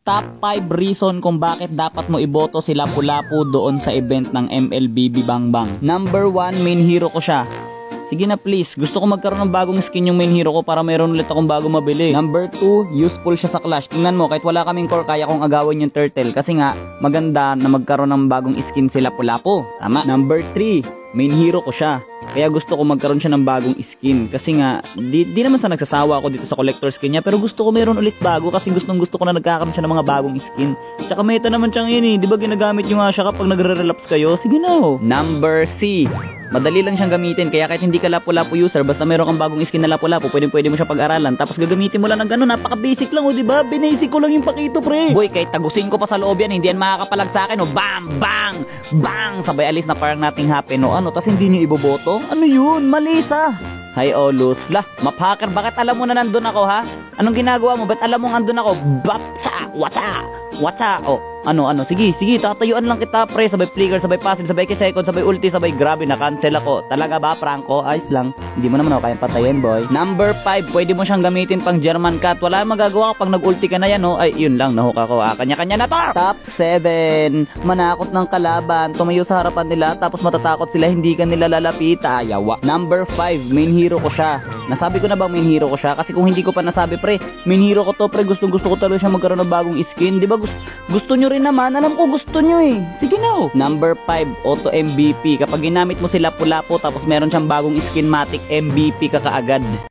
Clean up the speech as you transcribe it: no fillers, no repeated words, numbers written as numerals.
Top 5 reason kung bakit dapat mo iboto si Lapu-Lapu doon sa event ng MLB Bibangbang. Number 1, main hero ko siya. Sige na please, gusto ko magkaroon ng bagong skin yung main hero ko para mayroon ulit akong bago mabili. Number 2, useful siya sa Clash. Tingnan mo, kahit wala kaming core, kaya kong agawin yung turtle. Kasi nga, maganda na magkaroon ng bagong skin si Lapu-Lapu. Tama. Number 3, main hero ko siya. Kaya gusto ko magkaroon siya ng bagong skin. Kasi nga, di naman sa nagsasawa ako dito sa collector skin niya. Pero gusto ko mayroon ulit bago kasi gusto ko na nagkakaroon siya ng mga bagong skin. Tsaka meta naman siyang yun eh. Di ba ginagamit nyo nga siya kapag nagre-relapse kayo? Sige na oh. Number C. Madali lang siyang gamitin. Kaya kahit hindi ka Lapu-Lapu user, basta mayroon kang bagong skin na Lapu-Lapu, pwede mo siya pag-aralan. Tapos gagamitin mo lang ng gano'n. Napaka-basic lang oh, di ba? Binasic ko lang yung pakito, pre. Boy, kahit tagusin ko pa sa loob yan, hindi yan makakapalag sa akin oh. Bam! Bang! Bang! Sabay alis na parang nothing happen oh. Ano? Tas hindi nyo iboboto? Ano yun? Malisa! Hi Olus. Lah, map-hacker, bakit alam mo na nandun ako ha? Anong ginagawa mo? Ba't alam mo nandun ako? Bapcha! Watcha! Watcha! Oh, ano? Sige, tatayuan lang kita pre. Sabay flicker, sabay passive, sabay second, sabay ulti, sabay grabe na cancel ako. Talaga ba, Franco? Ayos lang. Hindi mo naman ako kayang patayin, boy. Number 5, pwede mo siyang gamitin pang German cat. Wala magagawa kapag nag-ulti ka na yan, oh. Ay, yun lang, nahook ako. Kanya-kanya na to! Top 7. Manakot ng kalaban, tumayo sa harapan nila, tapos matatakot sila, hindi ka nila lalapit. Ayawa. Number 5, main hero ko siya. Nasabi ko na bang main hero ko siya? Kasi kung hindi ko pa nasabi, pre, main hero ko to, pre. Gusto ko talaga siya magkaroon ng bagong skin. Di ba gusto nyo rin naman? Alam ko gusto nyo eh. Sige na oh. Number 5, auto MVP. Kapag ginamit mo si Lapu-Lapu tapos meron siyang bagong skinmatic, MVP ka kaagad.